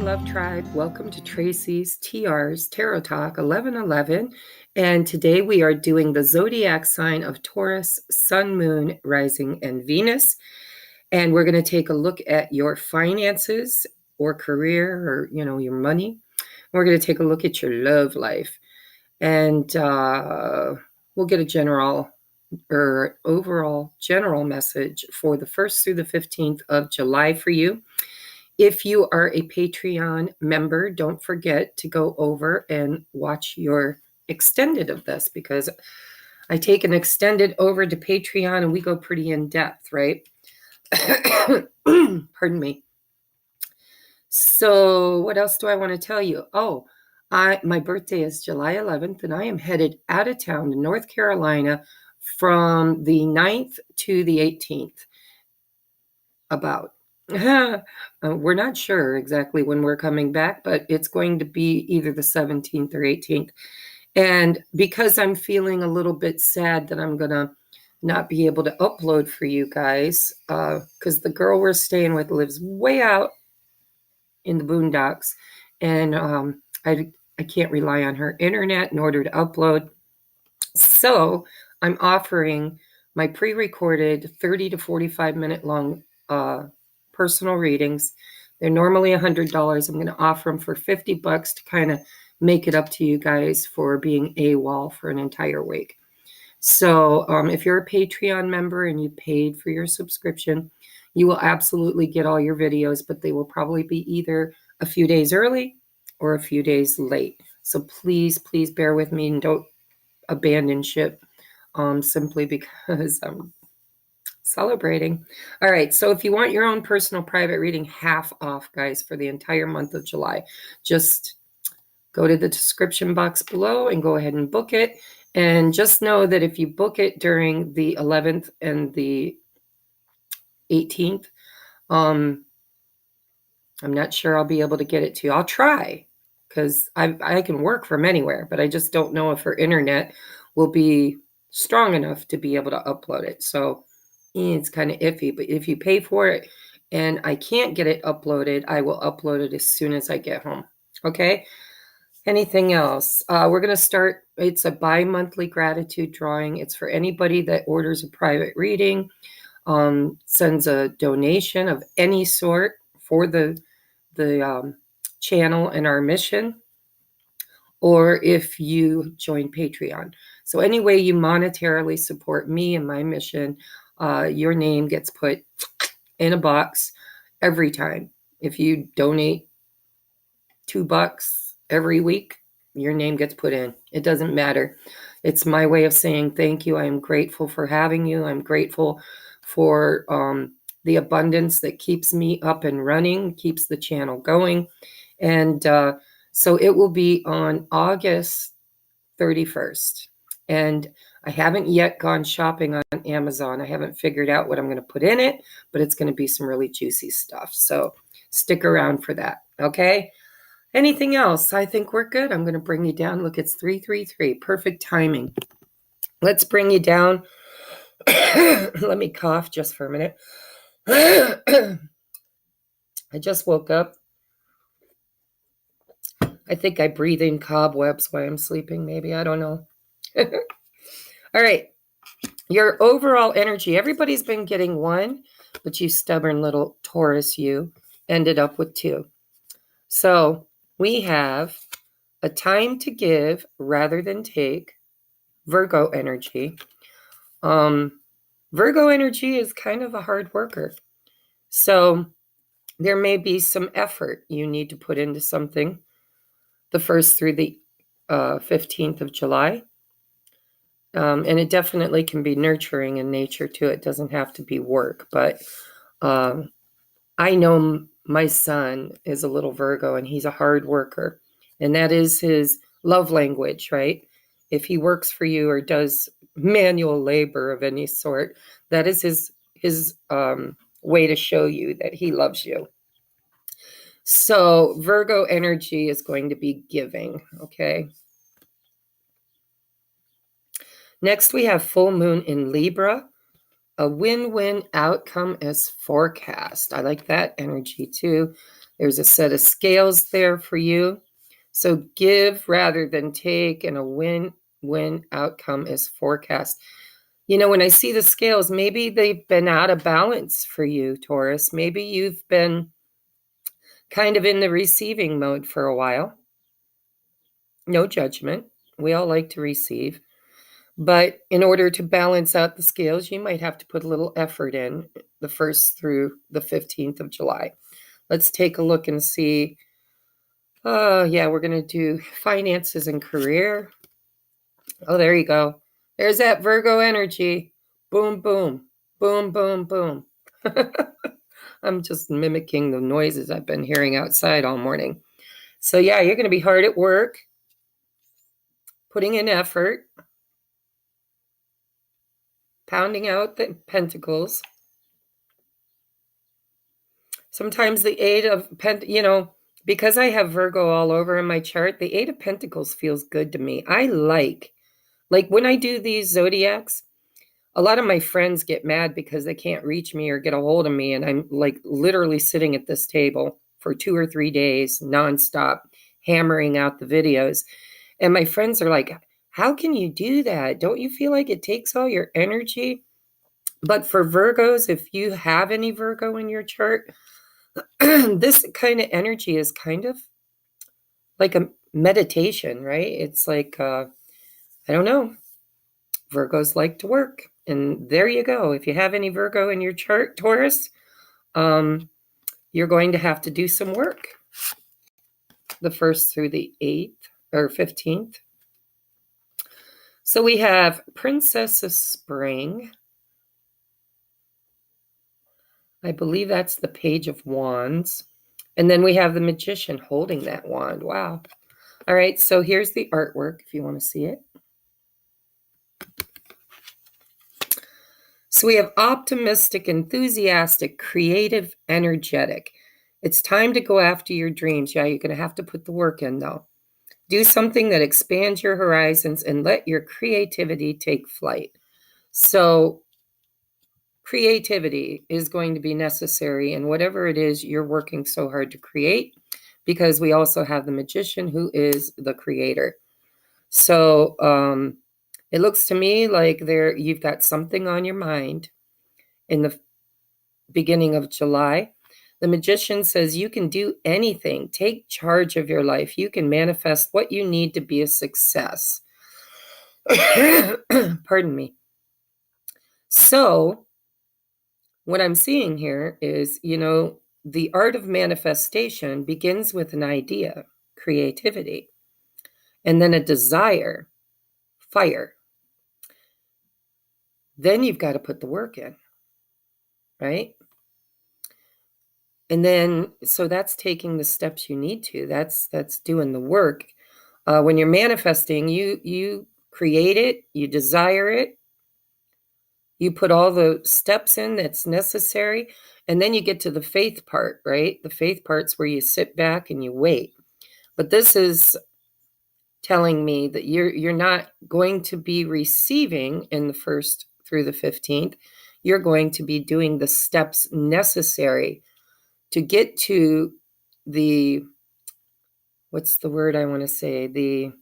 Love Tribe. Welcome to Tracie's TR's Tarot Talk 1111. And today we are doing the zodiac sign of Taurus, Sun, Moon, Rising, and Venus. And we're going to take a look at your finances or career or, your money. We're going to take a look at your love life. And we'll get a general or overall general message for the 1st through the 15th of July for you. If you are a Patreon member, don't forget to go over and watch your extended of this, because I take an extended over to Patreon and we go pretty in depth, right? Pardon me. So what else do I want to tell you? Oh, my birthday is July 11th and I am headed out of town to North Carolina from the 9th to the 18th. We're not sure exactly when we're coming back, but it's going to be either the 17th or 18th. And because I'm feeling a little bit sad that I'm going to not be able to upload for you guys, because the girl we're staying with lives way out in the boondocks, and I can't rely on her internet in order to upload. So I'm offering my pre-recorded 30 to 45 minute long personal readings. They're normally $100. I'm going to offer them for $50 to kind of make it up to you guys for being AWOL for an entire week. So if you're a Patreon member and you paid for your subscription, you will absolutely get all your videos, but they will probably be either a few days early or a few days late. So please, please bear with me and don't abandon ship simply because I'm celebrating. All right, so if you want your own personal private reading, half off, guys, for the entire month of July, just go to the description box below and go ahead and book it. And just know that if you book it during the 11th and the 18th, I'm not sure I'll be able to get it to you. I'll try, because I can work from anywhere, but I just don't know if her internet will be strong enough to be able to upload it. So it's kind of iffy, but if you pay for it and I can't get it uploaded, I will upload it as soon as I get home. Okay? Anything else? We're going to start. It's a bi-monthly gratitude drawing. It's for anybody that orders a private reading, sends a donation of any sort for the channel and our mission, or if you join Patreon. So any way you monetarily support me and my mission, your name gets put in a box every time. If you donate $2 every week, your name gets put in. It doesn't matter. It's my way of saying thank you. I am grateful for having you. I'm grateful for the abundance that keeps me up and running, keeps the channel going. And so it will be on August 31st. And I haven't yet gone shopping on Amazon. I haven't figured out what I'm going to put in it, but it's going to be some really juicy stuff. So stick around for that. Okay. Anything else? I think we're good. I'm going to bring you down. Look, it's 333. Perfect timing. Let's bring you down. Let me cough just for a minute. I just woke up. I think I breathe in cobwebs while I'm sleeping. Maybe. I don't know. All right. Your overall energy. Everybody's been getting 1, but you stubborn little Taurus, you ended up with 2. So we have a time to give rather than take. Virgo energy. Virgo energy is kind of a hard worker. So there may be some effort you need to put into something the 1st through the 15th of July. And it definitely can be nurturing in nature too. It doesn't have to be work, but I know my son is a little Virgo and he's a hard worker, and that is his love language, right? If he works for you or does manual labor of any sort, that is his way to show you that he loves you. So Virgo energy is going to be giving, okay? Next, we have full moon in Libra, a win-win outcome as forecast. I like that energy too. There's a set of scales there for you. So give rather than take, and a win-win outcome is forecast. You know, when I see the scales, maybe they've been out of balance for you, Taurus. Maybe you've been kind of in the receiving mode for a while. No judgment. We all like to receive. But in order to balance out the scales, you might have to put a little effort in the 1st through the 15th of July. Let's take a look and see. Yeah, we're going to do finances and career. Oh, there you go. There's that Virgo energy. Boom, boom, boom, boom, boom. I'm just mimicking the noises I've been hearing outside all morning. So yeah, you're going to be hard at work, putting in effort, pounding out the pentacles. Sometimes the 8 of because I have Virgo all over in my chart, the 8 of Pentacles feels good to me. I like when I do these zodiacs, a lot of my friends get mad because they can't reach me or get a hold of me. And I'm like literally sitting at this table for 2 or 3 days nonstop, hammering out the videos. And my friends are like, how can you do that? Don't you feel like it takes all your energy? But for Virgos, if you have any Virgo in your chart, this kind of energy is kind of like a meditation, right? It's like, I don't know, Virgos like to work. And there you go. If you have any Virgo in your chart, Taurus, you're going to have to do some work the 1st through the 8th or 15th. So we have Princess of Spring. I believe that's the Page of Wands. And then we have the Magician holding that wand. Wow. All right, so here's the artwork if you want to see it. So we have optimistic, enthusiastic, creative, energetic. It's time to go after your dreams. Yeah, you're going to have to put the work in, though. Do something that expands your horizons and let your creativity take flight. So creativity is going to be necessary in whatever it is you're working so hard to create, because we also have the Magician, who is the creator. So it looks to me like you've got something on your mind in the beginning of July. The Magician says you can do anything. Take charge of your life. You can manifest what you need to be a success. Pardon me. So what I'm seeing here is, the art of manifestation begins with an idea, creativity, and then a desire, fire. Then you've got to put the work in, right? And then, so that's taking the steps you need to. That's doing the work. When you're manifesting, you create it, you desire it, you put all the steps in that's necessary, and then you get to the faith part, right? The faith part's where you sit back and you wait. But this is telling me that you're not going to be receiving in the 1st through the 15th. You're going to be doing the steps necessary to get to the, what's the word I want to say? The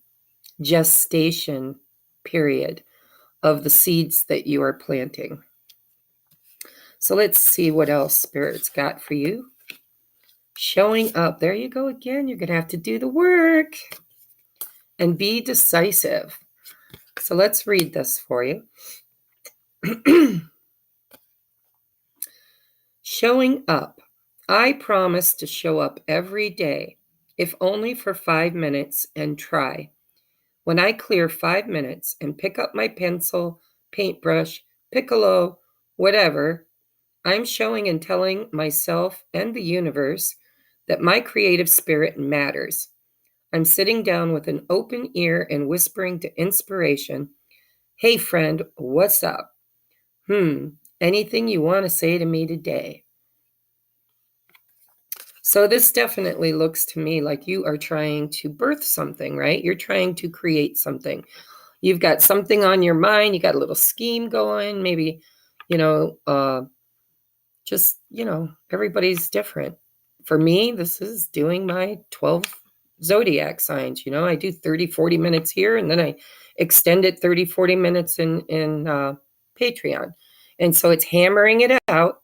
gestation period of the seeds that you are planting. So let's see what else Spirit's got for you. Showing up. There you go again. You're going to have to do the work and be decisive. So let's read this for you. Showing up. I promise to show up every day, if only for 5 minutes, and try. When I clear 5 minutes and pick up my pencil, paintbrush, piccolo, whatever, I'm showing and telling myself and the universe that my creative spirit matters. I'm sitting down with an open ear and whispering to inspiration, hey friend, what's up? Anything you want to say to me today? So this definitely looks to me like you are trying to birth something, right? You're trying to create something. You've got something on your mind. You got a little scheme going. Maybe, everybody's different. for me, this is doing my 12 zodiac signs. I do 30, 40 minutes here, and then I extend it 30, 40 minutes in Patreon. And so it's hammering it out,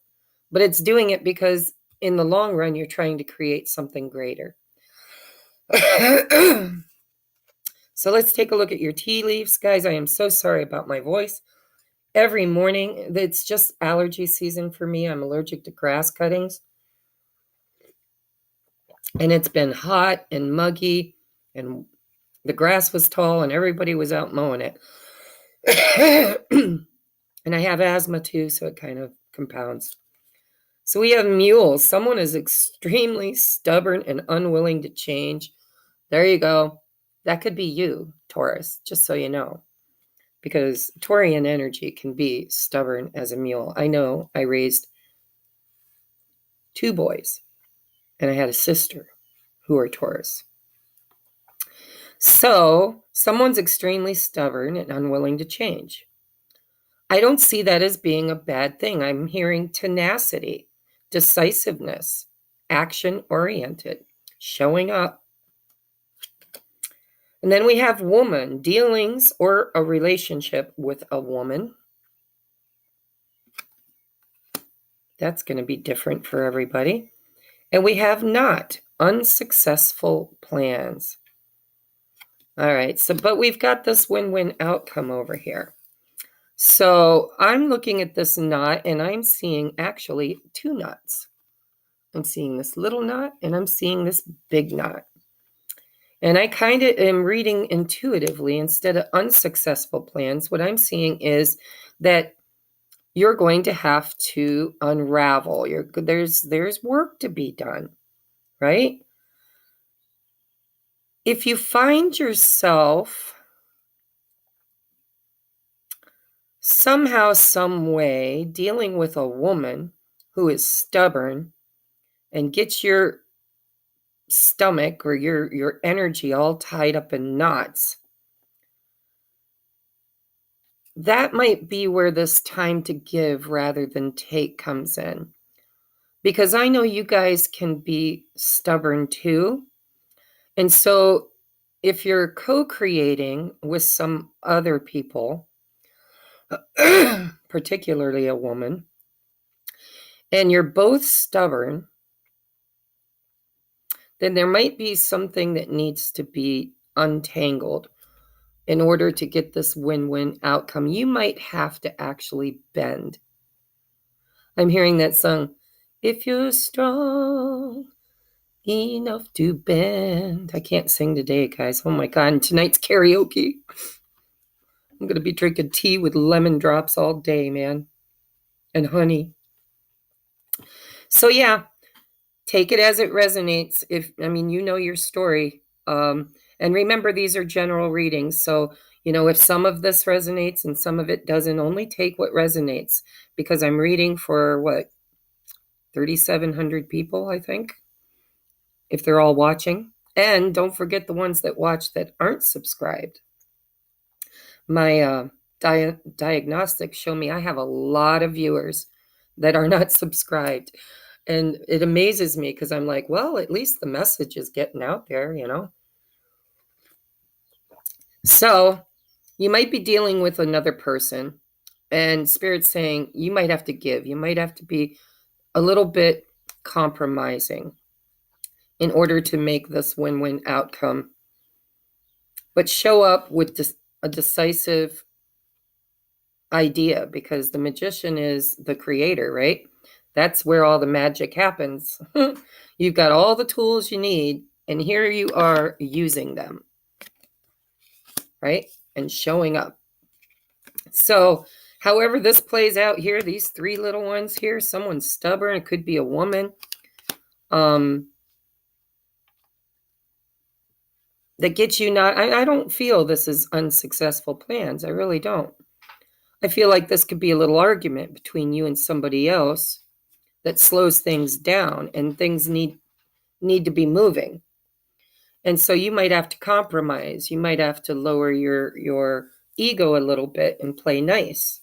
but it's doing it because in the long run, you're trying to create something greater. So let's take a look at your tea leaves. Guys, I am so sorry about my voice. Every morning, it's just allergy season for me. I'm allergic to grass cuttings. And it's been hot and muggy, and the grass was tall, and everybody was out mowing it. And I have asthma too, so it kind of compounds. So we have mules. Someone is extremely stubborn and unwilling to change. There you go. That could be you, Taurus, just so you know. Because Taurian energy can be stubborn as a mule. I know I raised 2 boys, and I had a sister who are Taurus. So someone's extremely stubborn and unwilling to change. I don't see that as being a bad thing. I'm hearing tenacity, decisiveness, action-oriented, showing up. And then we have woman, dealings or a relationship with a woman. That's going to be different for everybody. And we have not, unsuccessful plans. All right, but we've got this win-win outcome over here. So I'm looking at this knot, and I'm seeing actually 2 knots. I'm seeing this little knot, and I'm seeing this big knot. And I kind of am reading intuitively instead of unsuccessful plans. What I'm seeing is that you're going to have to unravel. There's work to be done, right? If you find yourself somehow, some way dealing with a woman who is stubborn and gets your stomach or your energy all tied up in knots, that might be where this time to give rather than take comes in. Because I know you guys can be stubborn too. And so if you're co-creating with some other people, particularly a woman, and you're both stubborn, then there might be something that needs to be untangled in order to get this win-win outcome. You might have to actually bend. I'm hearing that song, if you're strong enough to bend. I can't sing today, guys. Oh my God, and tonight's karaoke. I'm going to be drinking tea with lemon drops all day, man, and honey. So yeah, take it as it resonates. You know your story. And remember, these are general readings. So, if some of this resonates and some of it doesn't, only take what resonates, because I'm reading for 3,700 people, I think, if they're all watching. And don't forget the ones that watch that aren't subscribed. My diagnostics show me I have a lot of viewers that are not subscribed. And it amazes me because I'm like, well, at least the message is getting out there, So you might be dealing with another person, and Spirit's saying you might have to give. You might have to be a little bit compromising in order to make this win-win outcome. But show up with a decisive idea, because the magician is the creator, right? That's where all the magic happens. You've got all the tools you need, and here you are using them, right? And showing up. So however this plays out here, these 3 little ones here, someone's stubborn. It could be a woman. That gets you not, I don't feel this is unsuccessful plans. I really don't. I feel like this could be a little argument between you and somebody else that slows things down, and things need to be moving. And so you might have to compromise. You might have to lower your ego a little bit and play nice,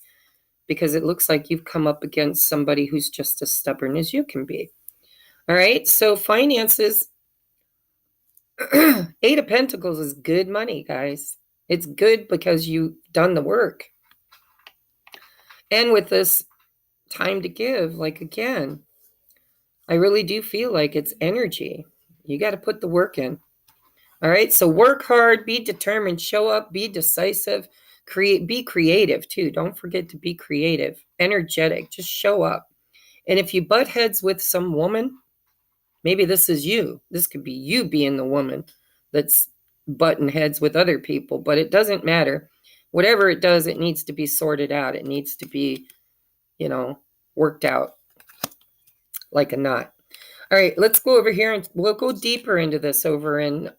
because it looks like you've come up against somebody who's just as stubborn as you can be. All right, so finances, Eight of Pentacles is good money, guys. It's good because you've done the work. And with this time to give, like again, I really do feel like it's energy. You got to put the work in. All right, so work hard, be determined, show up, be decisive, be creative too. Don't forget to be creative, energetic, just show up. And if you butt heads with some woman, maybe this is you. This could be you being the woman that's butting heads with other people, but it doesn't matter. Whatever it does, it needs to be sorted out. It needs to be, worked out like a knot. All right, let's go over here and we'll go deeper into this over in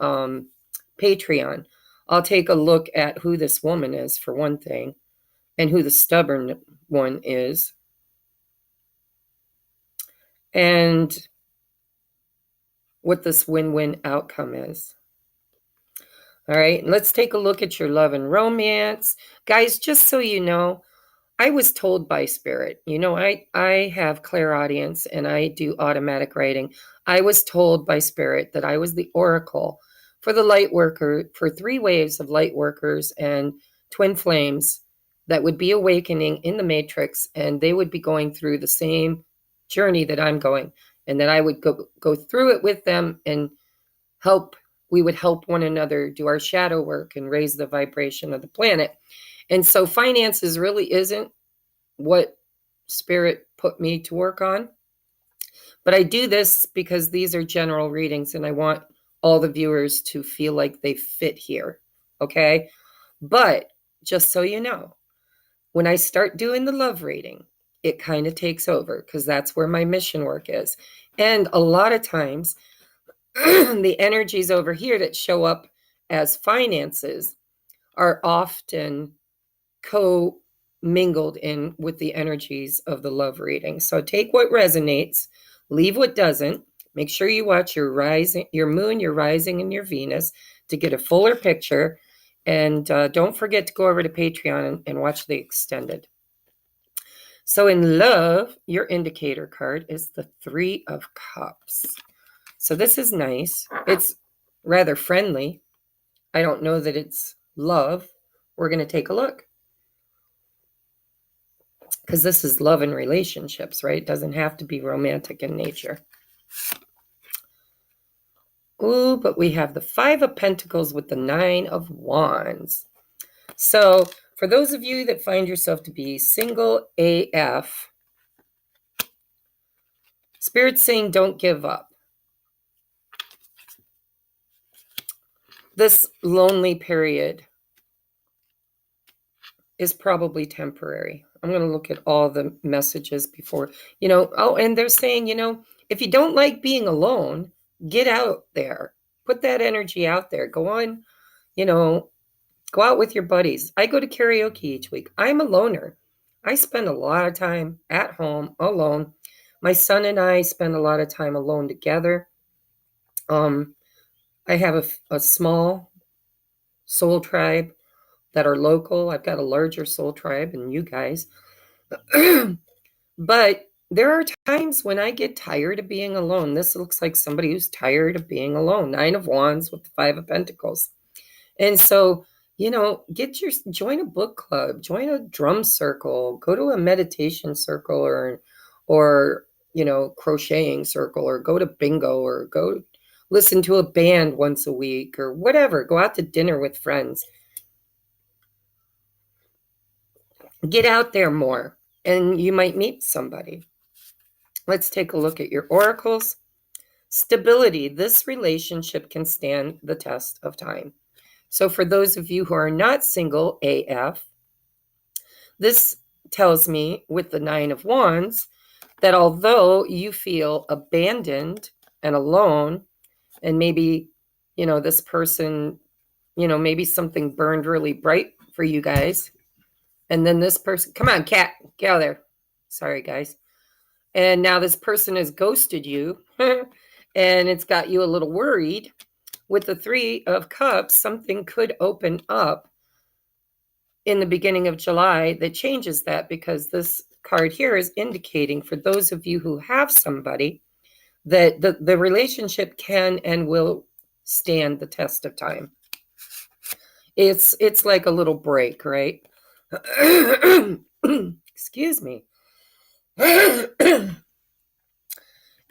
Patreon. I'll take a look at who this woman is, for one thing, and who the stubborn one is. And what this win-win outcome is. All right, let's take a look at your love and romance. Guys, just so you know, I was told by Spirit, I have clairaudience and I do automatic writing. I was told by Spirit that I was the oracle for the light worker, for 3 waves of light workers and twin flames that would be awakening in the matrix, and they would be going through the same journey that I'm going, and that I would go through it with them and we would help one another do our shadow work and raise the vibration of the planet. And so finances really isn't what Spirit put me to work on. But I do this because these are general readings and I want all the viewers to feel like they fit here. Okay? But just so you know, when I start doing the love reading, it kind of takes over because that's where my mission work is. And a lot of times, the energies over here that show up as finances are often co-mingled in with the energies of the love reading. So take what resonates, leave what doesn't. Make sure you watch your moon, your rising, and your Venus to get a fuller picture. And don't forget to go over to Patreon and watch the extended. So in love, your indicator card is the 3 of Cups. So this is nice. It's rather friendly. I don't know that it's love. We're going to take a look. Because this is love and relationships, right? It doesn't have to be romantic in nature. Ooh, but we have the 5 of Pentacles with the 9 of Wands. So for those of you that find yourself to be single AF, Spirit's saying don't give up. This lonely period is probably temporary. I'm going to look at all the messages before, and they're saying, if you don't like being alone, get out there. Put that energy out there. Go on, go out with your buddies. I go to karaoke each week. I'm a loner. I spend a lot of time at home alone. My son and I spend a lot of time alone together. I have a small soul tribe that are local. I've got a larger soul tribe and you guys. But there are times when I get tired of being alone. This looks like somebody who's tired of being alone. 9 of Wands with the 5 of Pentacles. And so, join a book club, join a drum circle, go to a meditation circle or crocheting circle, or go to bingo, or go listen to a band once a week, or whatever. Go out to dinner with friends. Get out there more, and you might meet somebody. Let's take a look at your oracles. Stability. This relationship can stand the test of time. So for those of you who are not single AF, this tells me with the 9 of Wands that although you feel abandoned and alone, and maybe, this person, maybe something burned really bright for you guys. And then this person, come on, cat, get out of there. Sorry, guys. And now this person has ghosted you and it's got you a little worried. With the 3 of Cups, something could open up in the beginning of July that changes that, because this card here is indicating for those of you who have somebody that the relationship can and will stand the test of time. It's like a little break, right? Excuse me.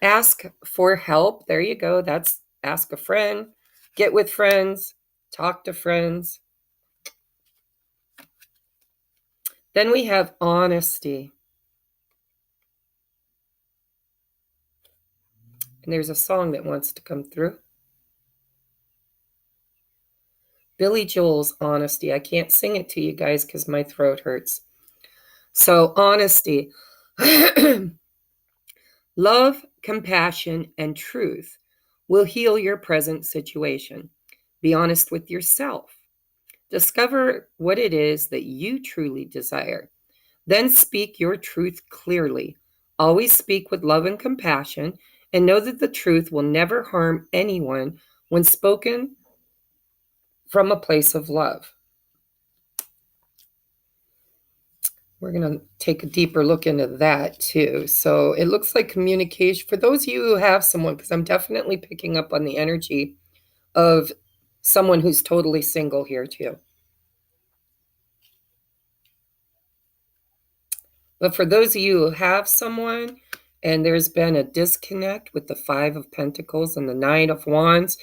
Ask for help. There you go. That's ask a friend, get with friends, talk to friends. Then we have honesty. And there's a song that wants to come through. Billy Joel's Honesty. I can't sing it to you guys because my throat hurts. So, honesty. Love, compassion, and truth will heal your present situation. Be honest with yourself. Discover what it is that you truly desire. Then speak your truth clearly. Always speak with love and compassion, and know that the truth will never harm anyone when spoken from a place of love. We're going to take a deeper look into that too. So it looks like communication, for those of you who have someone, because I'm definitely picking up on the energy of someone who's totally single here too. But for those of you who have someone and there's been a disconnect with the Five of Pentacles and the Nine of Wands,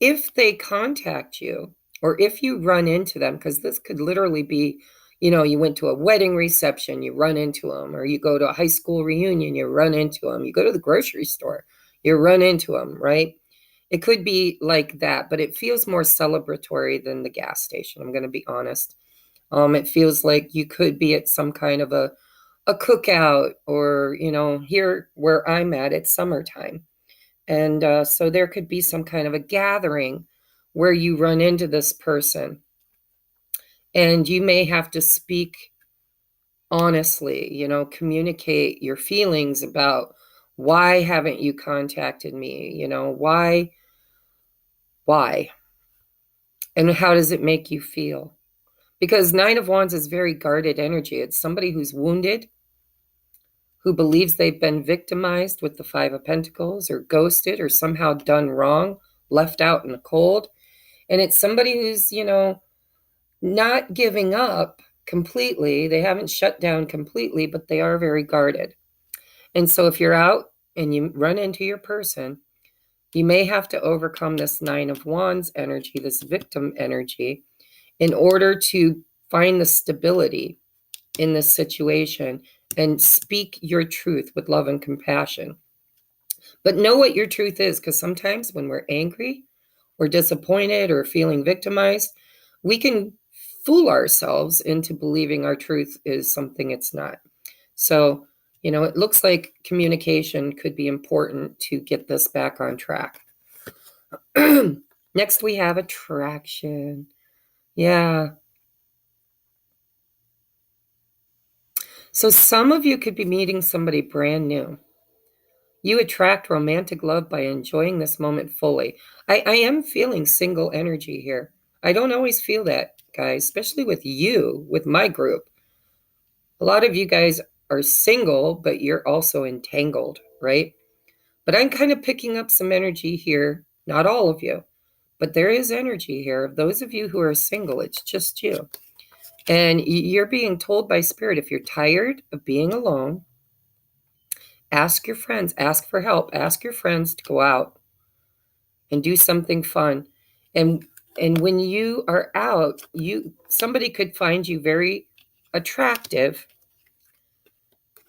if they contact you or if you run into them, because this could literally be, you went to a wedding reception, you run into them, or you go to a high school reunion, you run into them, you go to the grocery store, you run into them, right? It could be like that, but it feels more celebratory than the gas station. I'm going to be honest. It feels like you could be at some kind of a cookout, or, here where I'm at, it's summertime. And so there could be some kind of a gathering where you run into this person. And you may have to speak honestly, communicate your feelings about why haven't you contacted me? Why? And how does it make you feel? Because Nine of Wands is very guarded energy. It's somebody who's wounded, who believes they've been victimized with the Five of Pentacles, or ghosted, or somehow done wrong, left out in the cold. And it's somebody who's, not giving up completely. They haven't shut down completely, but they are very guarded. And so if you're out and you run into your person, you may have to overcome this Nine of Wands energy, this victim energy, in order to find the stability in this situation and speak your truth with love and compassion. But know what your truth is, because sometimes when we're angry or disappointed or feeling victimized, we can fool ourselves into believing our truth is something it's not. So, it looks like communication could be important to get this back on track. Next, we have attraction. Yeah. So some of you could be meeting somebody brand new. You attract romantic love by enjoying this moment fully. I am feeling single energy here. I don't always feel that, guys, especially with you, with my group. A lot of you guys are single, but you're also entangled, right? But I'm kind of picking up some energy here. Not all of you, but there is energy here. Of those of you who are single, it's just you. And you're being told by Spirit, if you're tired of being alone, ask your friends, ask for help, ask your friends to go out and do something fun. And when you are out, somebody could find you very attractive,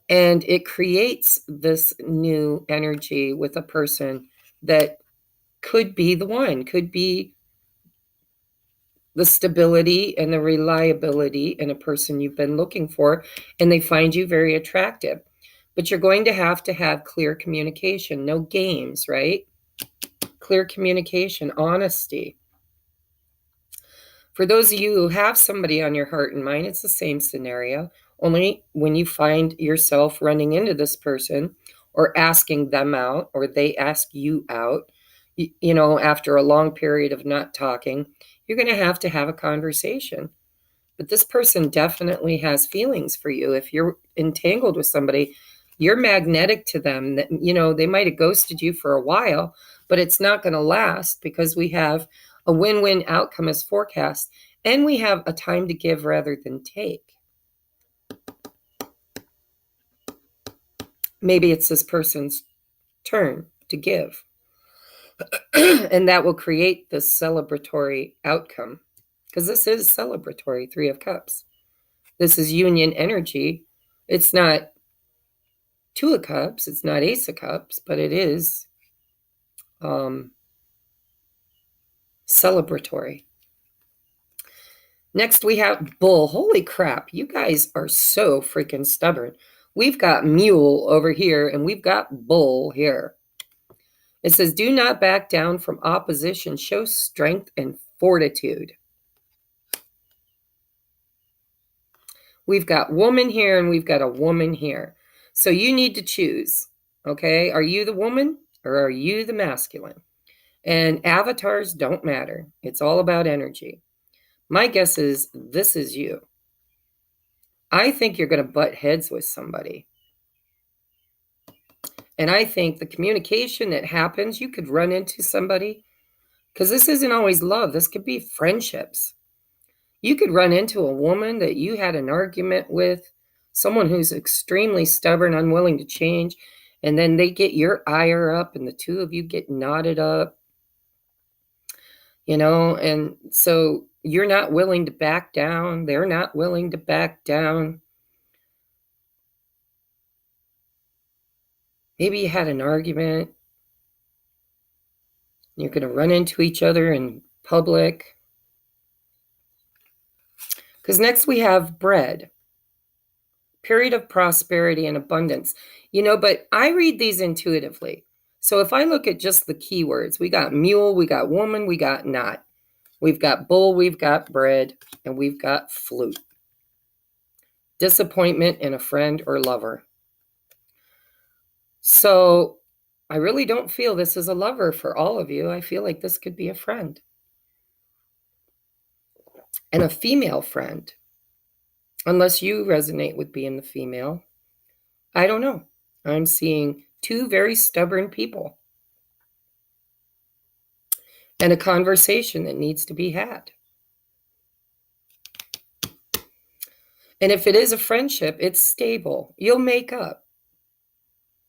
and it creates this new energy with a person that could be the one, could be the stability and the reliability in a person you've been looking for, and they find you very attractive. But you're going to have clear communication, no games, right? Clear communication, honesty. For those of you who have somebody on your heart and mind, it's the same scenario. Only when you find yourself running into this person or asking them out, or they ask you out, after a long period of not talking, you're going to have a conversation. But this person definitely has feelings for you. If you're entangled with somebody, You're magnetic to them. That, you know, they might have ghosted you for a while, but it's not going to last because we have a win-win outcome as forecast, and we have a time to give rather than take. Maybe it's this person's turn to give. And that will create this celebratory outcome, because this is celebratory, Three of Cups. This is union energy. It's not Two of Cups, it's not Ace of Cups, but it is celebratory. Next we have Bull. Holy crap, you guys are so freaking stubborn. We've got Mule over here and we've got Bull here. It says, do not back down from opposition. Show strength and fortitude. We've got woman here and we've got a woman here. So you need to choose, okay? Are you the woman or are you the masculine? And avatars don't matter. It's all about energy. My guess is this is you. I think you're going to butt heads with somebody. And I think the communication that happens, you could run into somebody, because this isn't always love. This could be friendships. You could run into a woman that you had an argument with, someone who's extremely stubborn, unwilling to change, and then they get your ire up and the two of you get knotted up, you know, and so you're not willing to back down. They're not willing to back down. Maybe you had an argument. You're going to run into each other in public. Because next we have bread. Period of prosperity and abundance. You know, but I read these intuitively. So if I look at just the keywords, we got mule, we got woman, we got knot. We've got bull, we've got bread, and we've got flute. Disappointment in a friend or lover. So I really don't feel this is a lover for all of you. I feel like this could be a friend. And a female friend. Unless you resonate with being the female. I don't know. I'm seeing two very stubborn people. And a conversation that needs to be had. And if it is a friendship, it's stable. You'll make up.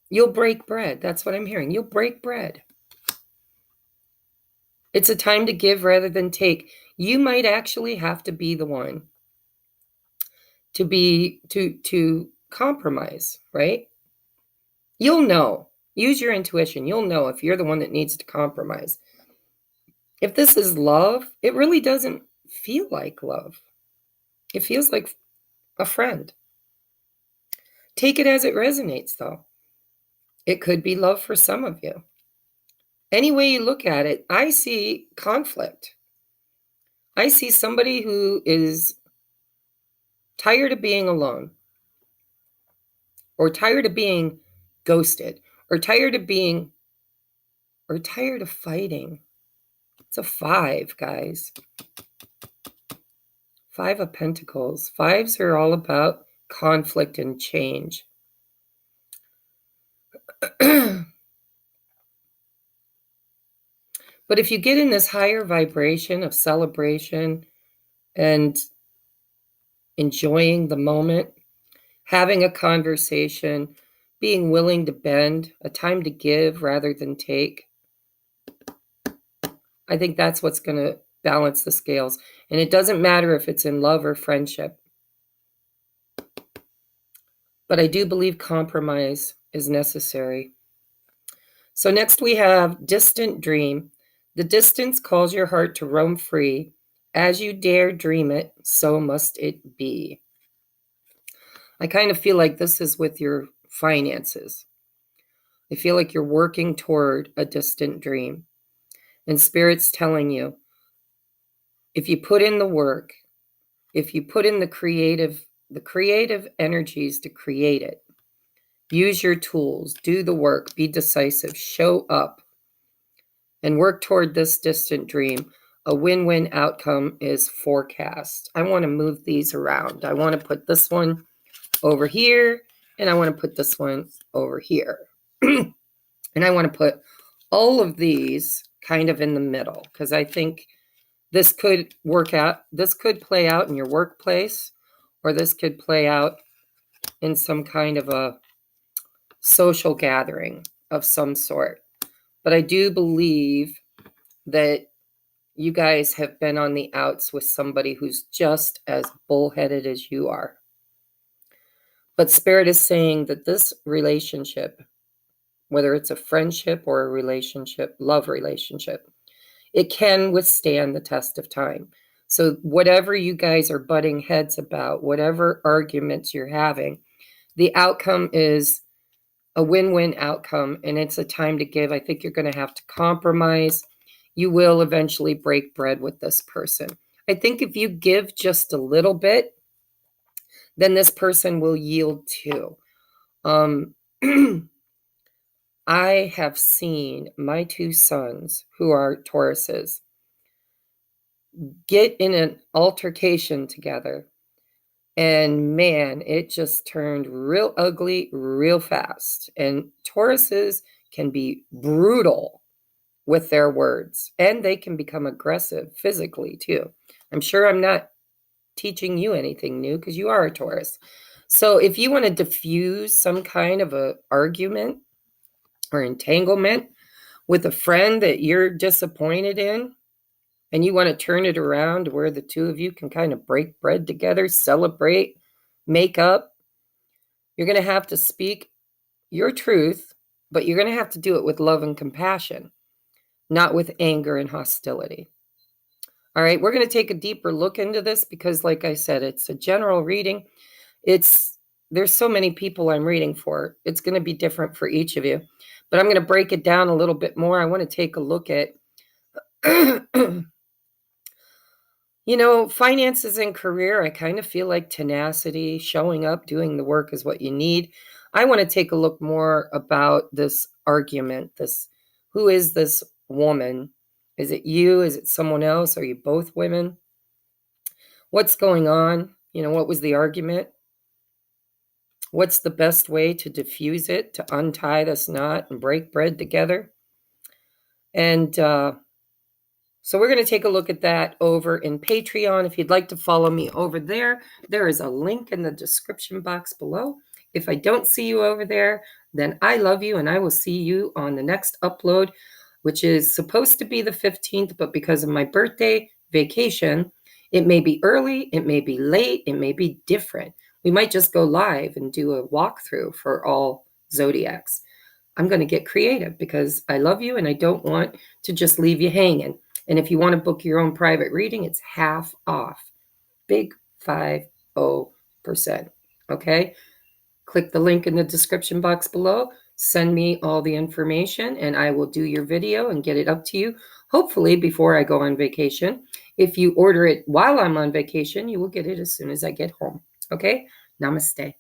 You'll break bread. That's what I'm hearing. You'll break bread. It's a time to give rather than take. You might actually have to be the one to compromise, right? You'll know. Use your intuition. You'll know if you're the one that needs to compromise. If this is love, it really doesn't feel like love. It feels like a friend. Take it as it resonates, though. It could be love for some of you. Any way you look at it, I see conflict. I see somebody who is tired of being alone, or tired of being ghosted, or tired of fighting. It's a 5, guys. 5 of Pentacles. 5s are all about conflict and change. But if you get in this higher vibration of celebration and enjoying the moment, having a conversation, being willing to bend, a time to give rather than take, I think that's what's going to balance the scales. And it doesn't matter if it's in love or friendship. But I do believe compromise is necessary. So next we have distant dream. The distance calls your heart to roam free. As you dare dream it, so must it be. I kind of feel like this is with your finances. I feel like you're working toward a distant dream. And Spirit's telling you, if you put in the work, if you put in the creative energies to create it, use your tools, do the work, be decisive, show up, and work toward this distant dream, a win-win outcome is forecast. I want to move these around. I want to put this one over here And I want to put this one over here. And I want to put all of these kind of in the middle, because I think this could work out. This could play out in your workplace, or this could play out in some kind of a social gathering of some sort. But I do believe that you guys have been on the outs with somebody who's just as bullheaded as you are. But Spirit is saying that this relationship, whether it's a friendship or a relationship, love relationship, it can withstand the test of time. So whatever you guys are butting heads about, whatever arguments you're having, the outcome is a win-win outcome, and it's a time to give. I think you're going to have to compromise. You will eventually break bread with this person. I think if you give just a little bit, then this person will yield too. I have seen my two sons, who are Tauruses, get in an altercation together. And man, it just turned real ugly real fast. And Tauruses can be brutal with their words, and they can become aggressive physically too. I'm sure I'm not teaching you anything new, because you are a Taurus. So if you want to diffuse some kind of a argument or entanglement with a friend that you're disappointed in, and you want to turn it around to where the two of you can kind of break bread together, celebrate, make up, you're going to have to speak your truth, but you're going to have to do it with love and compassion, not with anger and hostility. All right, we're going to take a deeper look into this, because like I said, it's a general reading. There's so many people I'm reading for. It's going to be different for each of you, but I'm going to break it down a little bit more. I want to take a look at finances and career. I kind of feel like tenacity, showing up, doing the work is what you need. I want to take a look more about this argument. Who is this woman? Is it you? Is it someone else? Are you both women? What's going on? What was the argument? What's the best way to diffuse it, to untie this knot and break bread together? And so we're going to take a look at that over in Patreon. If you'd like to follow me over there, there is a link in the description box below. If I don't see you over there, then I love you, and I will see you on the next upload, which is supposed to be the 15th, but because of my birthday vacation, it may be early, it may be late, it may be different. We might just go live and do a walkthrough for all zodiacs. I'm going to get creative, because I love you and I don't want to just leave you hanging. And if you want to book your own private reading, it's half off. Big 50%. Okay? Click the link in the description box below. Send me all the information, and I will do your video and get it up to you, hopefully before I go on vacation. If you order it while I'm on vacation, you will get it as soon as I get home. Okay? Namaste.